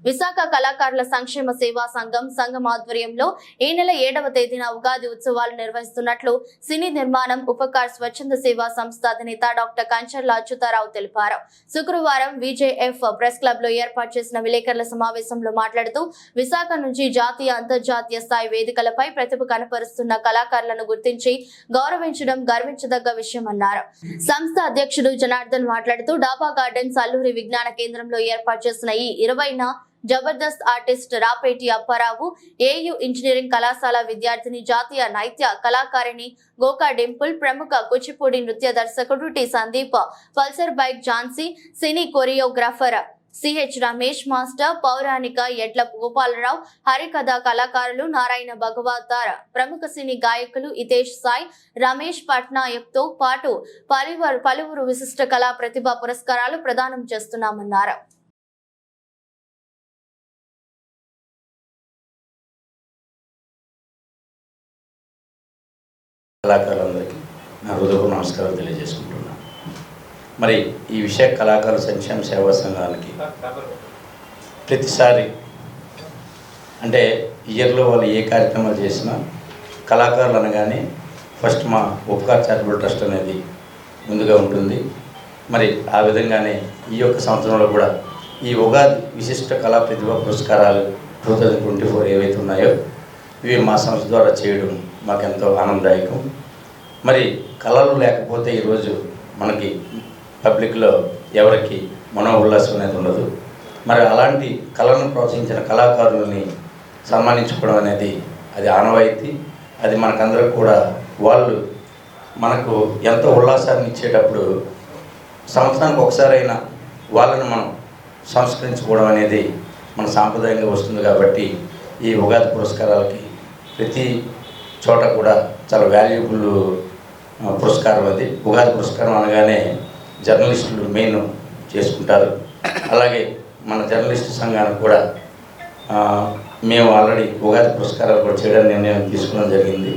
విశాఖ కళాకారుల సంక్షేమ సేవా సంఘం ఆధ్వర్యంలో ఈ నెల 7వ తేదీన ఉగాది ఉత్సవాలు నిర్వహిస్తున్నట్లు సినీ నిర్మాణం ఉపకార్ స్వచ్ఛంద సేవా సంస్థ అధినేత డాక్టర్ కంచర్ల అచ్యుతారావు తెలిపారు. శుక్రవారం విజేఎఫ్ ప్రెస్ క్లబ్ లో ఏర్పాటు చేసిన విలేకరుల సమావేశంలో మాట్లాడుతూ విశాఖ నుంచి జాతీయ అంతర్జాతీయ స్థాయి వేదికలపై ప్రతిభ కనపరుస్తున్న కళాకారులను గుర్తించి గౌరవించడం గర్వించదగ్గ విషయమన్నారు. సంస్థ అధ్యక్షుడు జనార్దన్ మాట్లాడుతూ డాబా గార్డెన్స్ అల్లూరి విజ్ఞాన కేంద్రంలో ఏర్పాటు చేసిన ఈ 20వ Jabardasth artist Rapeti Apparao, AU engineering కళాశాల విద్యార్థిని, జాతీయ నైత్య కళాకారిణి గోకా డింపుల్, ప్రముఖ కూచిపూడి నృత్య దర్శకుడు T Sandeep, Pulsar bike Jhansi, cine choreographer CH Ramesh master, పౌరాణిక ఎడ్ల గోపాలరావు, హరికథ కళాకారులు నారాయణ భగవతార్, ప్రముఖ సినీ గాయకులు హితేష్ సాయి, రమేష్ పట్నాయక్ తో పాటు పలువురు విశిష్ట కళా ప్రతిభా పురస్కారాలు ప్రదానం చేస్తున్నామన్నారు. కళాకారులందరికీ నా హృదయపూర్వక నమస్కారం తెలియజేసుకుంటున్నాను. మరి ఈ విషయ కళాకారుల సంక్షేమ సేవా సంఘానికి ప్రతిసారి అంటే ఇయర్లో వాళ్ళు ఏ కార్యక్రమాలు చేసినా కళాకారులు అనగానే ఫస్ట్ మా ఉపకార్ చారిటబుల్ ట్రస్ట్ అనేది ముందుగా ఉంటుంది. మరి ఆ విధంగానే ఈ యొక్క సంవత్సరంలో కూడా ఈ ఉగాది విశిష్ట కళా ప్రతిభా పురస్కారాలు 2024 ఏవైతే ఉన్నాయో ఇవి మా సంస్థ ద్వారా చేయడం మాకెంతో ఆనందదాయకం. మరి కళలు లేకపోతే ఈరోజు మనకి పబ్లిక్లో ఎవరికి మనోల్లాసం అనేది ఉండదు. మరి అలాంటి కళలను ప్రోత్సహించిన కళాకారులని సన్మానించుకోవడం అనేది అది ఆనవాయితీ. అది మనకందరికి కూడా వాళ్ళు మనకు ఎంతో ఉల్లాసాన్ని ఇచ్చేటప్పుడు సంవత్సరానికి ఒకసారైనా వాళ్ళని మనం సంస్కరించుకోవడం అనేది మన సాంప్రదాయంగా వస్తుంది. కాబట్టి ఈ ఉగాది పురస్కారాలకి ప్రతి చోట కూడా చాలా వాల్యుబుల్ పురస్కారం. అది ఉగాది పురస్కారం అనగానే జర్నలిస్టులు మెయిన్ చేసుకుంటారు. అలాగే మన జర్నలిస్టు సంఘానికి కూడా మేము ఆల్రెడీ ఉగాది పురస్కారాలు కూడా చేయడానికి నిర్ణయం తీసుకోవడం జరిగింది.